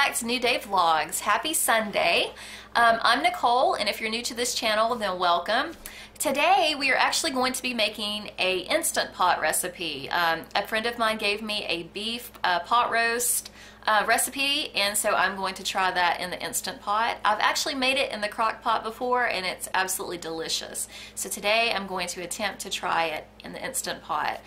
back to New Day Vlogs. Happy Sunday. I'm Nicole, and if you're new to this channel, then welcome. Today we are actually going to be making a Instant Pot recipe. A friend of mine gave me a beef pot roast recipe, and so I'm going to try that in the Instant Pot. I've actually made it in the crock pot before, and it's absolutely delicious. So today I'm going to attempt to try it in the Instant Pot.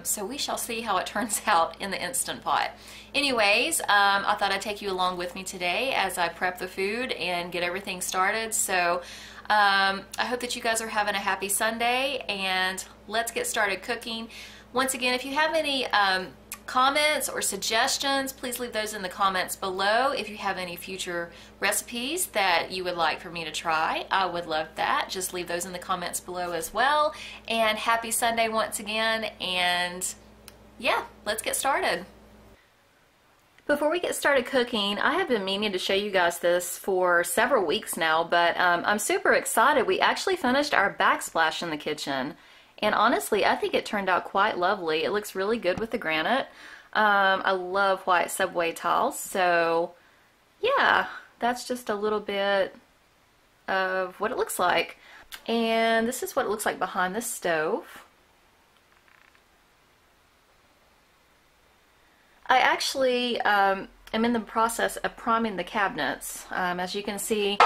So we shall see how it turns out in the Instant Pot. Anyways, I thought I'd take you along with me today as I prep the food and get everything started. So I hope that you guys are having a happy Sunday, and let's get started cooking. Once again, if you have any comments or suggestions, please leave those in the comments below. If you have any future recipes that you would like for me to try, I would love that. Just leave those in the comments below as well. And happy Sunday once again, and yeah, let's get started. Before we get started cooking, I have been meaning to show you guys this for several weeks now, but I'm super excited. We actually finished our backsplash in the kitchen. And honestly, I think it turned out quite lovely. It looks really good with the granite. I love white subway tiles. So yeah, that's just a little bit of what it looks like. And this is what it looks like behind the stove. I actually am in the process of priming the cabinets. As you can see,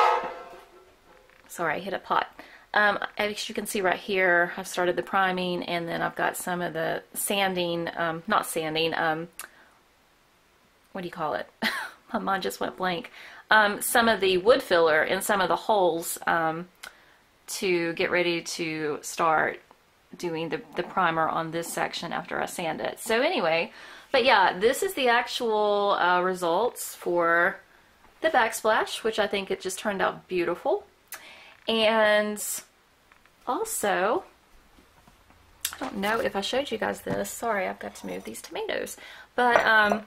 sorry, I hit a pot. As you can see right here, I've started the priming, and then I've got some of the sanding, not sanding, what do you call it? My mind just went blank. Some of the wood filler in some of the holes to get ready to start doing the primer on this section after I sand it. So anyway, but yeah, this is the actual results for the backsplash, which I think it just turned out beautiful. And also, I don't know if I showed you guys this. Sorry, I've got to move these tomatoes. But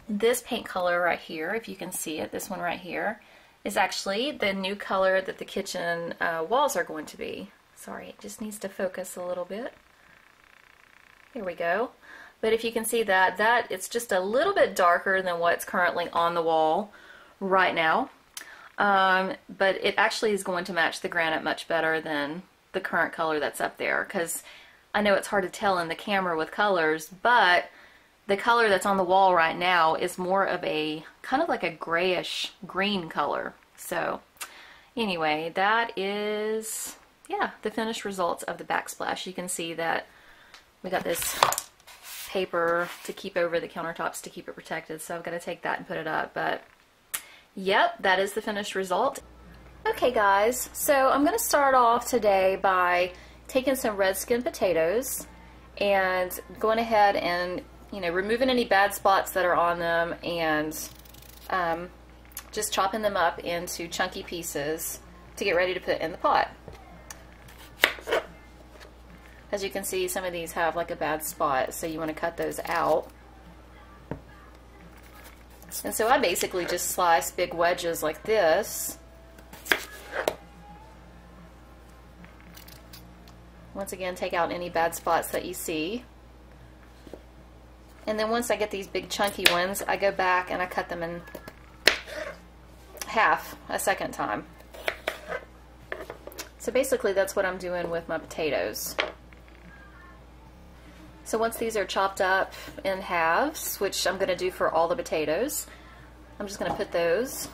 this paint color right here, if you can see it, this one right here, is actually the new color that the kitchen walls are going to be. Sorry, it just needs to focus a little bit. There we go. But if you can see that, it's just a little bit darker than what's currently on the wall right now. But it actually is going to match the granite much better than the current color that's up there, because I know it's hard to tell in the camera with colors, but the color that's on the wall right now is more of a kind of like a grayish green color. So anyway, that is, yeah, the finished results of the backsplash. You can see that we got this paper to keep over the countertops to keep it protected, so I've got to take that and put it up. But yep, that is the finished result. Okay guys, so I'm going to start off today by taking some red skin potatoes and going ahead and, you know, removing any bad spots that are on them, and just chopping them up into chunky pieces to get ready to put in the pot. As you can see, some of these have like a bad spot, so you want to cut those out. And so I basically just slice big wedges like this. Once again, take out any bad spots that you see. And then once I get these big chunky ones, I go back and I cut them in half a second time. So basically that's what I'm doing with my potatoes. So once these are chopped up in halves, which I'm going to do for all the potatoes, I'm just going to put those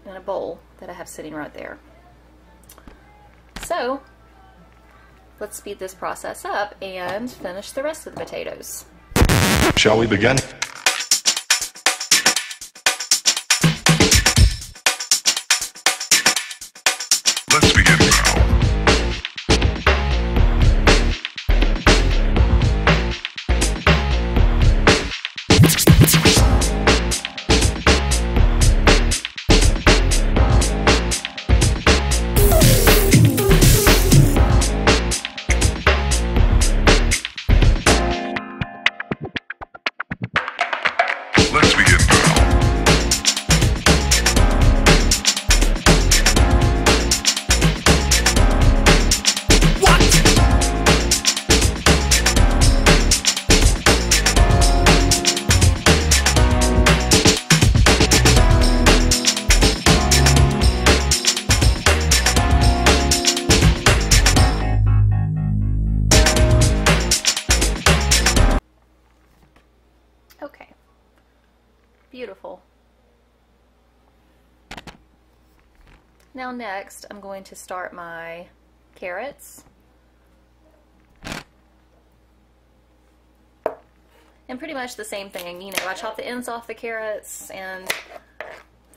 in a bowl that I have sitting right there. So let's speed this process up and finish the rest of the potatoes. Shall we begin? Let's begin now. Let's begin now. Now next, I'm going to start my carrots. And pretty much the same thing, you know, I chop the ends off the carrots, and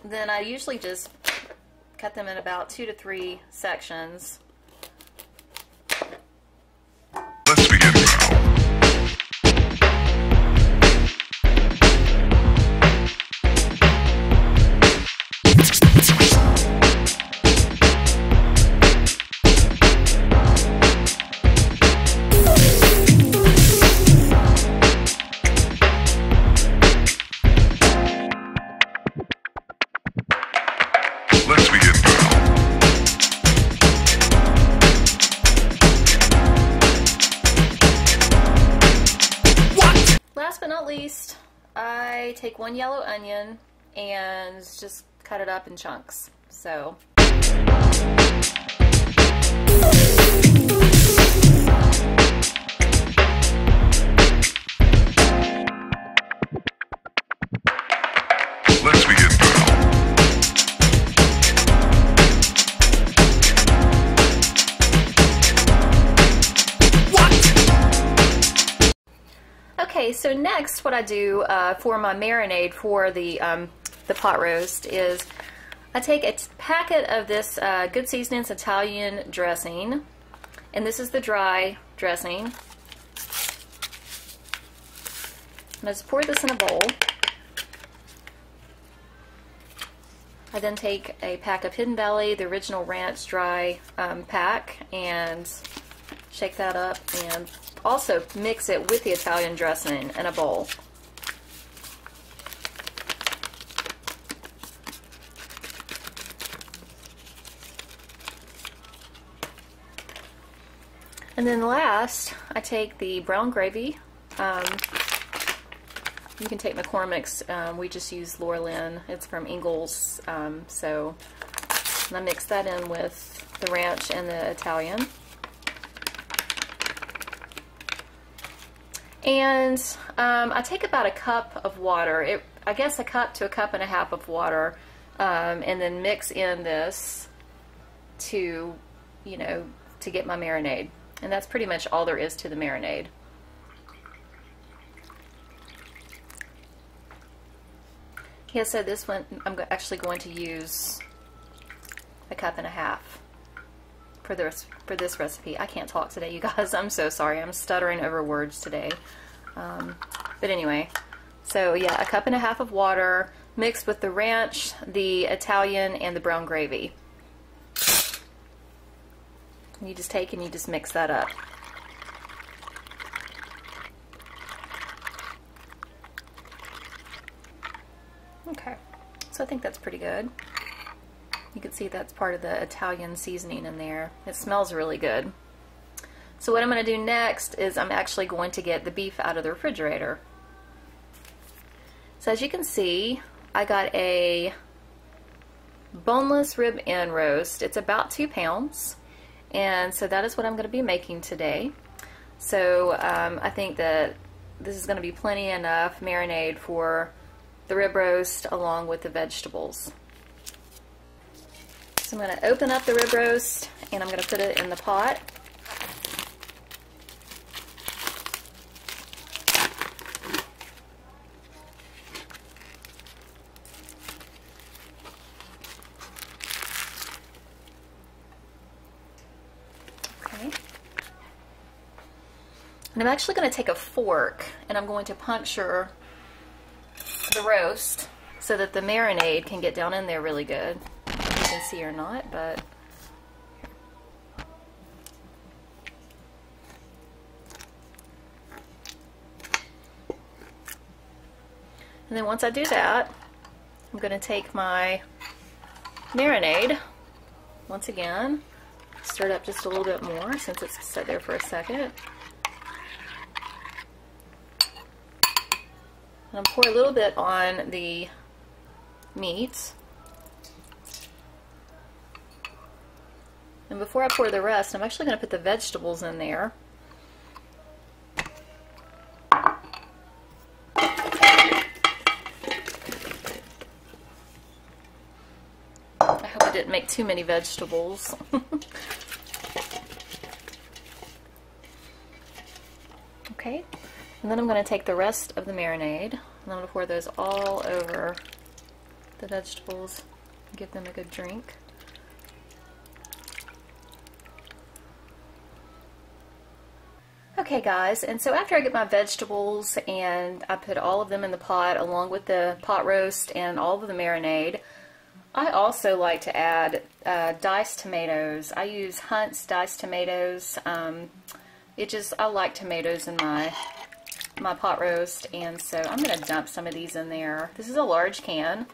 then I usually just cut them in about 2 to 3 sections. Let's begin now. Let's begin now. Last but not least, I take 1 yellow onion and just cut it up in chunks. So Let's begin now. okay, so next what I do for my marinade for the pot roast is I take a packet of this Good Seasonings Italian dressing, and this is the dry dressing. And I just pour this in a bowl. I then take a pack of Hidden Valley, the original ranch dry pack, and shake that up and also mix it with the Italian dressing in a bowl. And then last, I take the brown gravy. You can take McCormick's. We just use Laura Lynn. It's from Ingles. So I mix that in with the ranch and the Italian. And I take about a cup of water. I guess a cup to a cup and a half of water, and then mix in this to, you know, to get my marinade. And that's pretty much all there is to the marinade. Yeah, so this one I'm actually going to use a cup and a half for this recipe. I can't talk today, you guys. I'm so sorry. I'm stuttering over words today. But anyway, so yeah, a cup and a half of water mixed with the ranch, the Italian, and the brown gravy. And you just take and you just mix that up. Okay, so I think that's pretty good. You can see that's part of the Italian seasoning in there. It smells really good. So what I'm going to do next is I'm actually going to get the beef out of the refrigerator. So as you can see, I got a boneless rib end roast. It's about 2 pounds. And so that is what I'm going to be making today. So I think that this is going to be plenty enough marinade for the rib roast along with the vegetables. So I'm going to open up the rib roast and I'm going to put it in the pot. Okay. And I'm actually going to take a fork and I'm going to puncture the roast so that the marinade can get down in there really good. I don't know if you can see or not, but and then once I do that, I'm going to take my marinade once again, stir it up just a little bit more since it's set there for a second. And I'll pour a little bit on the meat. And before I pour the rest, I'm actually going to put the vegetables in there. I hope I didn't make too many vegetables. Okay, and then I'm going to take the rest of the marinade and I'm going to pour those all over the vegetables and give them a good drink. Okay guys, and so after I get my vegetables and I put all of them in the pot along with the pot roast and all of the marinade, I also like to add diced tomatoes. I use Hunt's diced tomatoes. I like tomatoes in my pot roast, and so I'm going to dump some of these in there. This is a large can.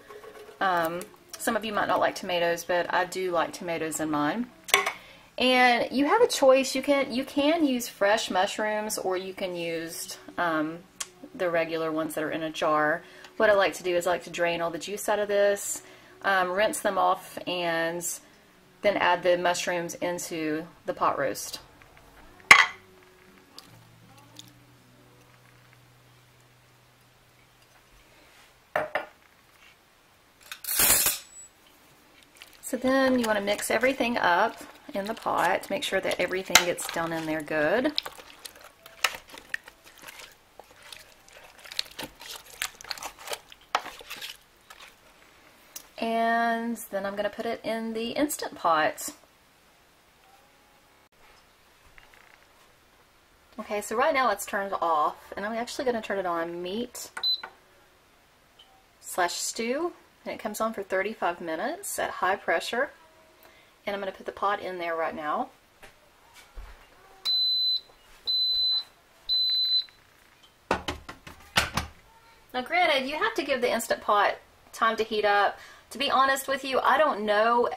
Some of you might not like tomatoes, but I do like tomatoes in mine. And you have a choice. You can use fresh mushrooms, or you can use the regular ones that are in a jar. What I like to do is I like to drain all the juice out of this, rinse them off, and then add the mushrooms into the pot roast. So then you want to mix everything up in the pot to make sure that everything gets done in there good. And then I'm going to put it in the Instant Pot. Okay, so right now it's turned off, and I'm actually going to turn it on meat/stew. And it comes on for 35 minutes at high pressure. And I'm going to put the pot in there right now. Now granted, you have to give the Instant Pot time to heat up. To be honest with you, I don't know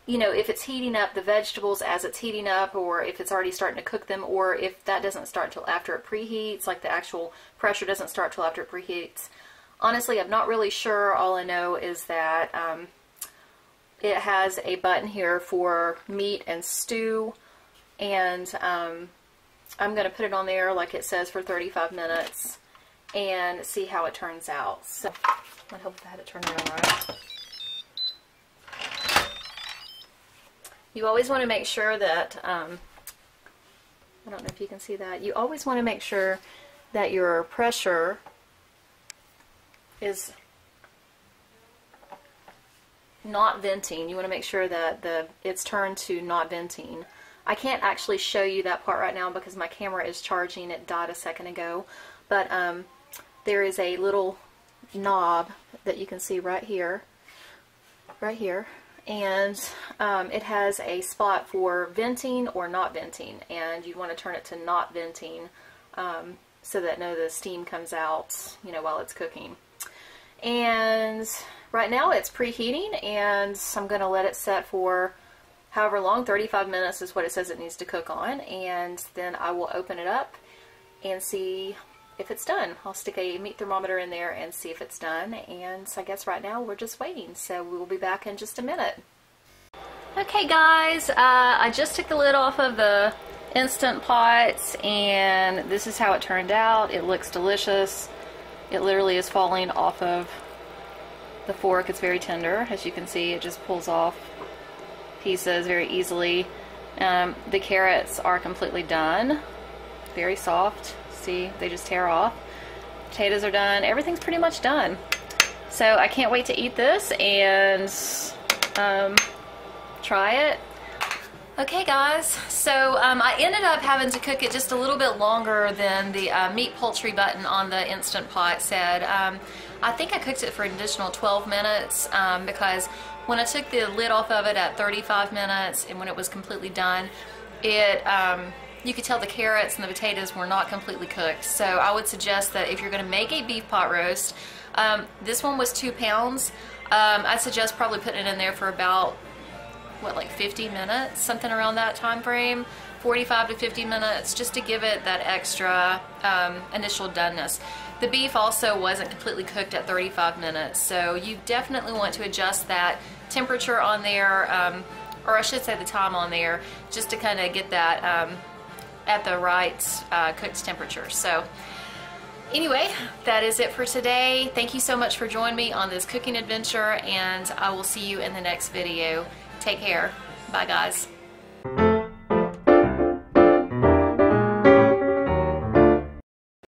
if it's heating up the vegetables as it's heating up, or if it's already starting to cook them, or if that doesn't start till after it preheats, like the actual pressure doesn't start till after it preheats. Honestly, I'm not really sure. All I know is that it has a button here for meat and stew, and I'm going to put it on there like it says for 35 minutes and see how it turns out. So I hope I had it turned out right. You always want to make sure that, I don't know if you can see that, you always want to make sure that your pressure is not venting. You want to make sure that it's turned to not venting. I can't actually show you that part right now because my camera is charging. It died a second ago. But there is a little knob that you can see right here. And it has a spot for venting or not venting. And you want to turn it to not venting so that none of the steam comes out, while it's cooking. And right now it's preheating, and I'm going to let it set for however long. 35 minutes is what it says it needs to cook on, and then I will open it up and see if it's done. I'll stick a meat thermometer in there and see if it's done, and I guess right now we're just waiting, so we will be back in just a minute. Okay guys, I just took the lid off of the Instant Pot, and this is how it turned out. It looks delicious. It literally is falling off of the fork. It's very tender. As you can see, it just pulls off pieces very easily. The carrots are completely done. Very soft. See, they just tear off. Potatoes are done. Everything's pretty much done. So I can't wait to eat this and try it. Okay guys, so I ended up having to cook it just a little bit longer than the meat poultry button on the Instant Pot said. I think I cooked it for an additional 12 minutes because when I took the lid off of it at 35 minutes and when it was completely done, you could tell the carrots and the potatoes were not completely cooked. So I would suggest that if you're going to make a beef pot roast, this one was 2 pounds. I'd suggest probably putting it in there for about like 50 minutes, something around that time frame, 45 to 50 minutes, just to give it that extra initial doneness. The beef also wasn't completely cooked at 35 minutes, so you definitely want to adjust that temperature on there, or I should say the time on there, just to kind of get that at the right cooked temperature. So Anyway, that is it for today. Thank you so much for joining me on this cooking adventure, and I will see you in the next video. Take care. Bye, guys.